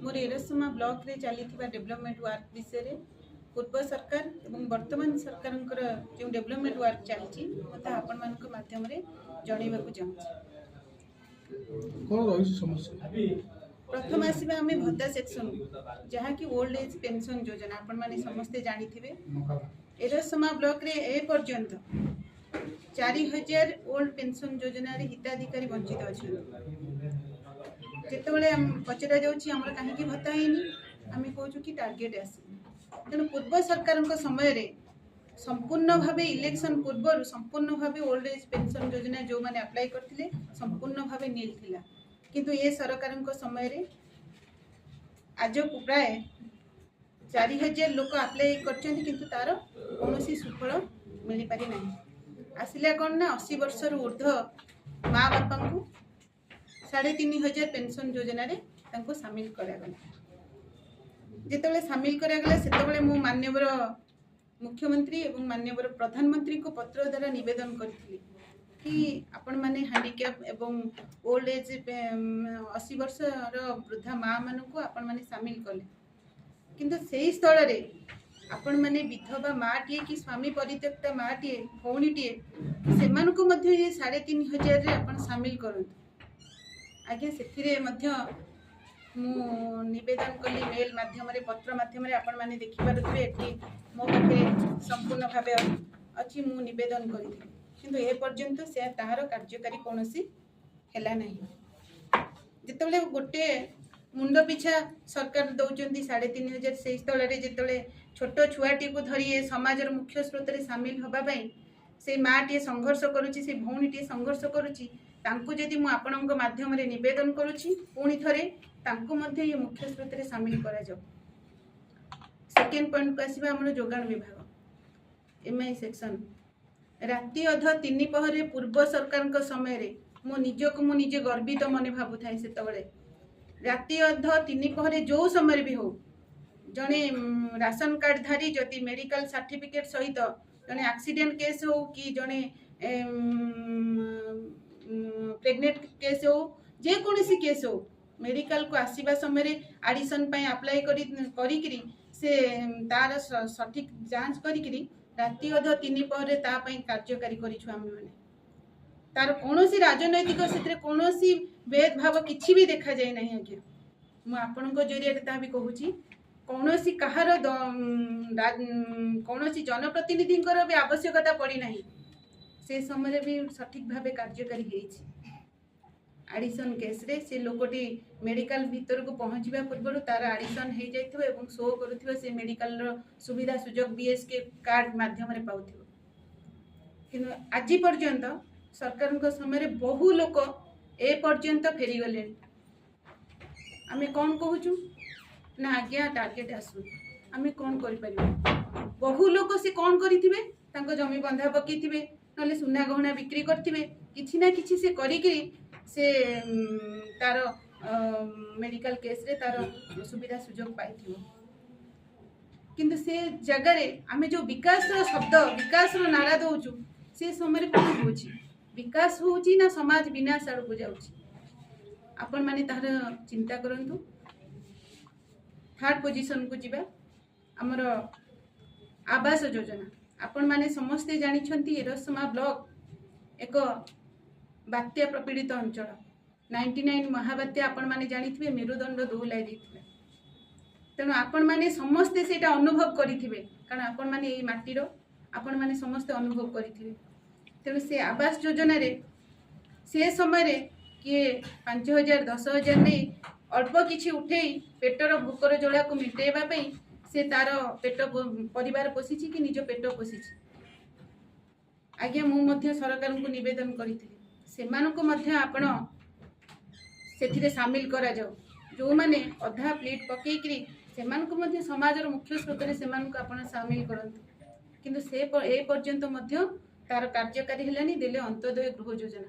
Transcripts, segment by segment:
मोर एरसमा block रे चली development work विषय पूर्व सरकार एवं वर्तमान सरकार जो डेवलपमेंट वर्क चलती आपण मान माध्यम जनवाक चाहूँगी। प्रथम आसवा आम भत्ता सेक्शन जहाँ कि ओल्ड एज पेंशन योजना आपण मैंने समस्ते जानी थे एरसमा ब्लॉक रे ए पर्यंत 4000 ओल्ड पेंशन योजना हिताधिकारी वंचित अच्छा जितेबाला पचरा जामर कहीं भत्ता आम कहूँ कि टार्गेट आस तेणु पूर्व सरकार समय संपूर्ण भाव इलेक्शन पूर्व संपूर्ण भाव ओल्ड एज पेंशन योजना जो मैंने अप्लाई करते संपूर्ण भाव नील थिला किंतु ये सरकार समय आज को प्राय 4000 लोक अप्लाई कर तार कौन सुफल मिल पारि ना आसला कौन ना 80 वर्ष ऊर्ध्व माँ बापा को 3500 पेंशन योजना रे सामिल करागला जिते सामिल करागला से मु माननीय मुख्यमंत्री एवं माननीय प्रधानमंत्री को पत्र द्वारा निवेदन करी कि आपण माने हैंडिकैप एवं ओल्ड एज 80 वर्ष वृद्धा माँ मान को आपण माने सामिल कले किंतु से स्थल रे आपण माने विधवा माँ टीए कि स्वामी परित्यक्ता माँ टीए भौणी टीए से मानक मध्य ये 3500 रे आपण सामिल करंतु आज्ञा से निवेदन कली मेल माध्यम पत्र माध्यम आपण माने देखि पारुथिबे एठी मो पाखे संपूर्ण भाव अच्छी मु निवेदन करी किंतु ए पर्यंत से तार कार्यकारी कौन है ना जिते गोटे मुंड पिछा सरकार दौरान 3500 से स्थल जिते छोट छुआटी को धरी समाज मुख्य स्रोत में सामिल होगापाई से माँ टे संघर्ष करुच्ची से भौणी टे संघर्ष करुच्ची जदि मु आपणक माध्यम निवेदन करुच्ची पुणी थे ये मुख्य स्रोत में सामिल करा जाओ। सेकेंड पॉइंट को आसवा आम जोगाण विभाग एमआई सेक्शन राति अध 3 पहरे पूर्व सरकार समय मो निजक मु निजे गर्वित मन भावु थाए से राति अध 3 पहरे जो समय भी हो जड़े राशन कार्ड धारी जदि मेडिकल सर्टिफिकेट सहित जड़े एक्सीडेंट केस हो कि जड़े प्रेग्नेंट केस हो जेकोसी केस हो मेडिकल को आसवा समय एडिशन अप्लाई करी से तार सठिक जांच करी राति अध 3 पहरे कार्यकारी करें तार कौन राजनैतिक से कौन भेदभाव किसी भी देखा जाए ना आज्ञा मुझे जरिए भी कहूँ कौन कहार कौन जनप्रतिनिधि भी आवश्यकता पड़ना से समय भी सठिक भाव कार्यकारी एडिशन केस रे से लोकटी मेडिकल भीतर को पहुँचवा पूर्व तार एडिशन हो जाए शो करुवा से मेडिकल सुविधा सुजोग बीएसके कार्ड माध्यम पाऊ कि आज पर्यंत सरकार समय बहु लोक ए पर्यंत फेरीगले आम कौन कहूँ ना आज्ञा टार्गेट आसू आम कौन कर बहु लोक से कौन करेंगे जमी बंधा पकईे ना सुना गहना बिक्री करेंगे किसी ना किसी से करी से तार मेडिकल केस रे तार सुविधा सुजोग पाई किंतु से जगार आम जो विकास शब्द विकास नारा दौचु से समय कौन हो विकास हो ना समाज विनाश आड़ को जापन मैंने तार चिंता करंतु। थर्ड पोजिशन को जीवा आमर आवास योजना आपण मैंने समस्ते जानी एरसमा ब्लॉक एक बात्या प्रपीड़ित अंचल 99 महाबात्या आपण माने जानी मेरुदंड दोहलाई देथिले तेणु आपण माने समस्ते सेटा अनुभव करिथिबे कारण आपण माने एई माटीर आपण माने समस्ते अनुभव करिथिबे तेणु से आवास योजना रे से समय रे किए 5000 10,000 नहीं अल्प किछि उठेई पेटर भूकर जड़ा को मिटेबा पई से तार पेट परिवार पोषिछि कि निज पेट पोषिछि आज्ञा मु मध्य सरकार को निवेदन करिथिली सेमानको मध्य आपण सेथिरे सामिल करा जाओ जो माने अधा प्लेट पकईकरी सेमानको मध्य समाजर मुख्य स्रोत रे सेमानको आपण सामिल करंतु किंतु से ए पर्यंत मध्य तार कार्यकारी हेलानी देले अंत्योदय गृह योजना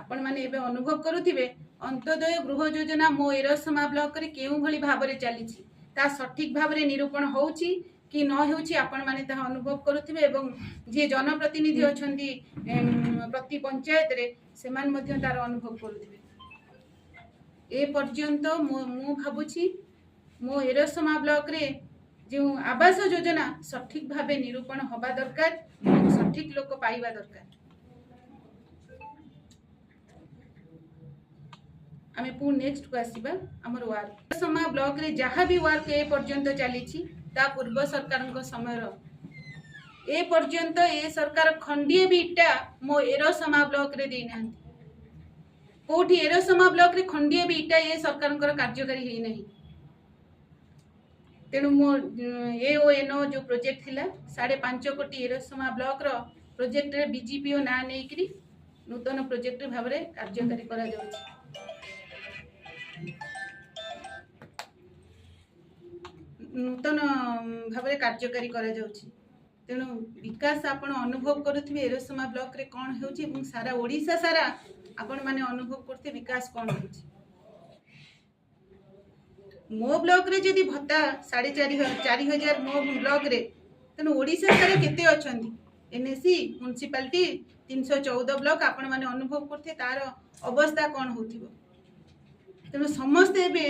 आपण माने एबे अनुभव करुथिबे अंत्योदय गृह योजना मो एरसमा ब्लॉक रे केउ भली भाव रे चलीछि ता सठिक भाव रे निरूपण होउछि कि न होउछि आपण माने ता अनुभव करुथिबे एवं जे जनप्रतिनिधि अछंती प्रति पंचायत रे सेमान मध्य तार अनुभव करुथिबे ए पर्यंत मु भाबुछि मो एरसमा ब्लॉक रे जो आवास योजना सठिक भावे निरूपण हवा दरकार, सठिक लोक पाइबा दरकार। आमे पुणी नेक्स्ट को आसीबा हमर वार्क एरसमा ब्लॉक रे जहाँ भी वर्क ए पर्यंत चली ता पूर्व सरकार समय ए पर्यंत ए सरकार खंडिए भी इटा मो एरसमा ब्लॉक रे देना कोठी एरसमा ब्लॉक रे खंडिए भी इटा ए सरकार कार्यकारी है नहीं। तेणु मो एओएनओ जो प्रोजेक्ट थिला 5.5 कोटी एरसमा ब्लॉक रो प्रोजेक्ट रे बीजेपीओ ना नहीं नूतन प्रोजेक्ट भाव में कार्यकारी करा जाउछि। नूतन भाव में कार्यकारी करा जाउछि। तेणु विकास आपण अनुभव करुथिबे एरसमा ब्लॉक रे कोन हेउछि एवं सारा ओडिशा सारा आपण माने अनुभव करते विकास कोन हेउछि। मो ब्लॉक रे जदि भत्ता 4,500 मो ब्लॉक रे तेणु ओडिशा सारा केते अछंती एनएसी म्युनिसिपालिटी 314 ब्लॉक आपण माने अनुभव करते तार अवस्था कोन होथिबो। तेणु समस्ते एबे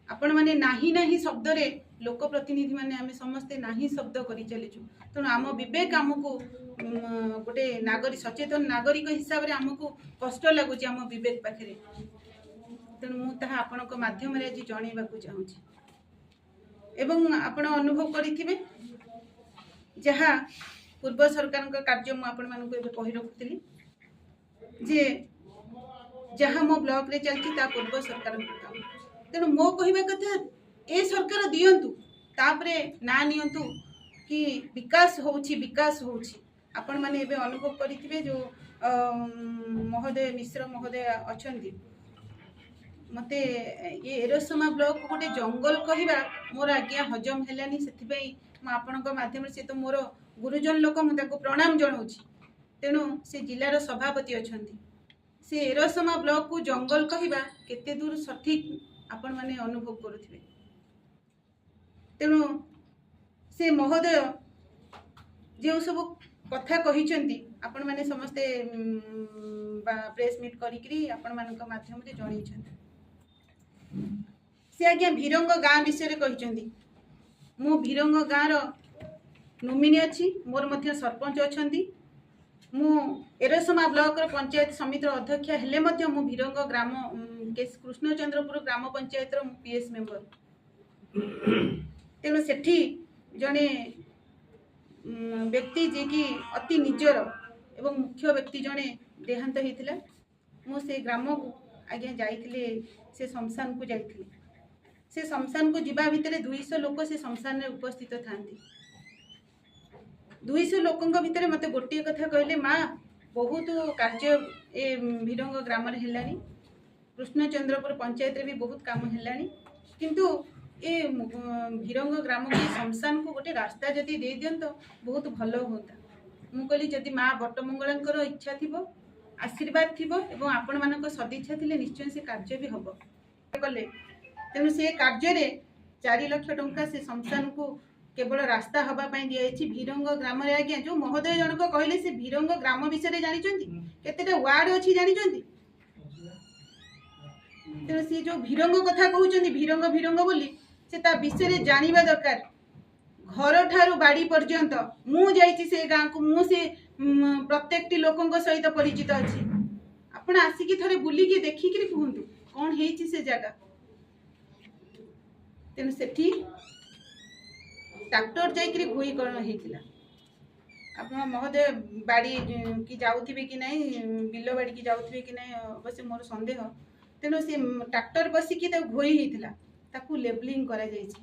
आपण माने नाही नाही शब्द रे लोक प्रतिनिधि माने आमे समस्ते नाही शब्द करि चलिछु। तेणु आम विवेक आमको गोटे नागरिक सचेतन नागरिक हिसाब रे आमको कष्ट लगुच आम विवेक पाखे। तेणु मुझे आपण माध्यम आज जनइबाकू चाहूँगी एवं आपण अनुभव करेंगे जहाँ पूर्व सरकार कार्य मुझे कही रखुली जे जहाँ मो ब्लॉक रे चलती पूर्व सरकार काम। तेणु मो कहवा कथा ए सरकार दियंतु तापरे ना नियंतु कि विकास होउछि विकास होउछि। आपण माने एबे अनुभव करिथिबे जो महोदय मिश्र महोदय अछंती मते ये एरसमा ब्लॉक गोटे जंगल कहवा मोर आज्ञा हजम हेलानी से आपण माध्यम से तो मोर गुरुजन लोक मुझे प्रणाम जनाऊँगी। तेणु से जिलार सभापति अछंती से एरसमा ब्लॉक को जंगल कहवा केते दूर सठिक आपण माने अनुभव करुथिबे। तेणु से महोदय जो सब कथा कहिचंती आपण माने समस्ते प्रेस मीट करी आपण मानक माध्यम से जणैछंती। से आज्ञा भीरंग गाँ विषय कहिचंती मो भीरंग गाँव नोमिनी अच्छी मोर मध्य सरपंच अछंती मु एरसमा ब्लॉक पंचायत समिति अध्यक्ष हेले मध्य मु भीरंग ग्राम कृष्णचंद्रपुर ग्राम पंचायत पीएस मेंबर। तेणु सेठी जने व्यक्ति जे कि अति निजर एवं मुख्य व्यक्ति जने देहांत होता मु से ग्राम को आज्ञा जाइथिले से शमशान को जाइथिले। से शमशान को जीवा भितर 200 लोक से शमशान रे उपस्थित थांती। 200 लोकों भितर मते गोटे कथा कहले माँ बहुत कार्य ए भीरंग ग्राम रे हेलानी कृष्णचंद्रपुर पंचायत रे भी बहुत काम हेलानी किंतु ए भीरंग ग्राम के शमशान को गोटे रास्ता जदि दे दियंत बहुत भलो होता। मु कहली जदि माँ बटमंगलांकर इच्छा थिबो आशीर्वाद थिबो एवं आपण मानक सदिच्छा थिले निश्चय से कार्य भी हबो कले। तेणु से कार्य रे 4 लाख टंका से शमशान को केवल रास्ता हवा दिखाई भीरंग ग्राम रे आज्ञा जो महोदय जनक कहले से भीरंग ग्राम विषय जानिचंती केतेटा वार्ड अछि जानिचंती। तेणु से जो भीरंग कथा कहउचंती भीरंग भीरंग बोली से ता विषय जानिबा दरकार। घर ठारू बाड़ी पर्यंत मु जाइछि से गाँ को मु से प्रत्येकटी लोकंक सहित परिचित अछि। आपण आसिकी थरे बुलिकी देखिकरी कहंतु कोन हेछि से जगह। तेणु सेठी ट्रैक्टर जाइकरी भूईकरण हेतिला। आपण महोदय बाड़ी की जाउथिबे कि नहीं बिल बाड़ी की जाउथिबे कि नहीं अवश्य मोर संदेह। तेणु से ट्रैक्टर बसिकी त भूई हेतिला ताकू लेबलिंग करा जाइछि।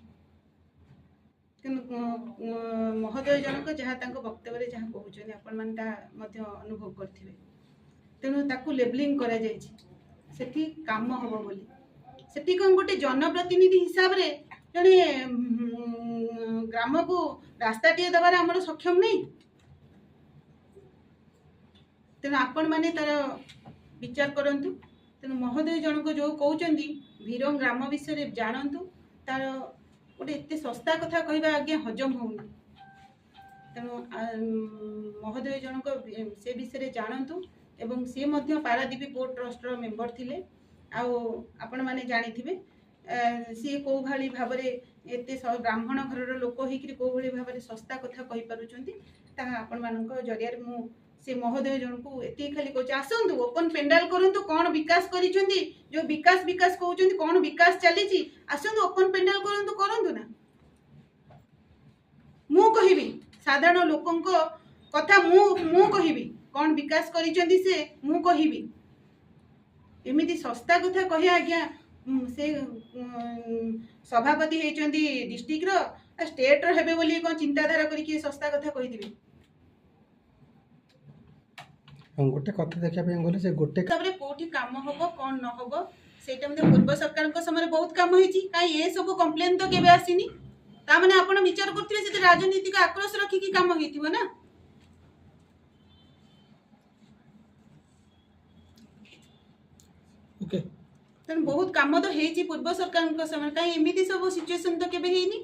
महोदय जनक जहाँ वक्तव्य जहाँ कहते आपण मैंने अनुभव करेंगे। तेणु ताकू लेबलिंग करा सेठी काम हम बोली सेठी कौन गोटे जनप्रतिनिधि हिसाब रे जड़े ग्राम को रास्ता टे दबार आमर सक्षम नहीं। तेणु आपण मैंने तार विचार करंतु। तेणु महोदय जनक जो कहते भीरंग ग्राम विषय जानतु तार गोटे एत सस्ता कथा कहवा आज्ञा हजम होनी। तेणु महोदय जनक से विषय जानतु एवं सी पारादीप पोर्ट ट्रस्ट मेंबर थिले। आपण माने जानिथिबे सी कौ भाई भाव एत ब्राह्मण घर लोक होकर कौ भाई भाव सस्ता कथा कही पारुचंती ताहा आपण मानक जरिया मु से महोदय जन को एति खाली कहूँ आसतु ओपन पेंडाल करंतु कौन विकास करिसेंती जो विकास विकास कहउचंती कौन विकास चली आसतु ओपन पेंडाल करंतु ना मु कहिबी साधारण लोकंको कथा मु कहिबी कौन विकास करिसेंती से मु कहिबी एमिति सस्ता कथा कहे आज्ञा से सभापति होती डिस्ट्रिक्ट रो स्टेट रो हेबे बोली कौन चिंताधारा करिके सस्ता कथा कहिदिबे गोटे कथा देखा गले से गोटे तबरे कोठी काम होबो कोन न होबो सेटा मते पूर्व सरकार को समय बहुत काम होईची काई ए सब कंप्लेन तो केबे आसीनी ता माने आपण विचार करथिबे से राजनीतिक आक्रोश रखी की काम होईथिबो ना ओके तन बहुत काम तो हेची पूर्व सरकार को समय काई एमिति सब सिचुएशन तो केबे हेनी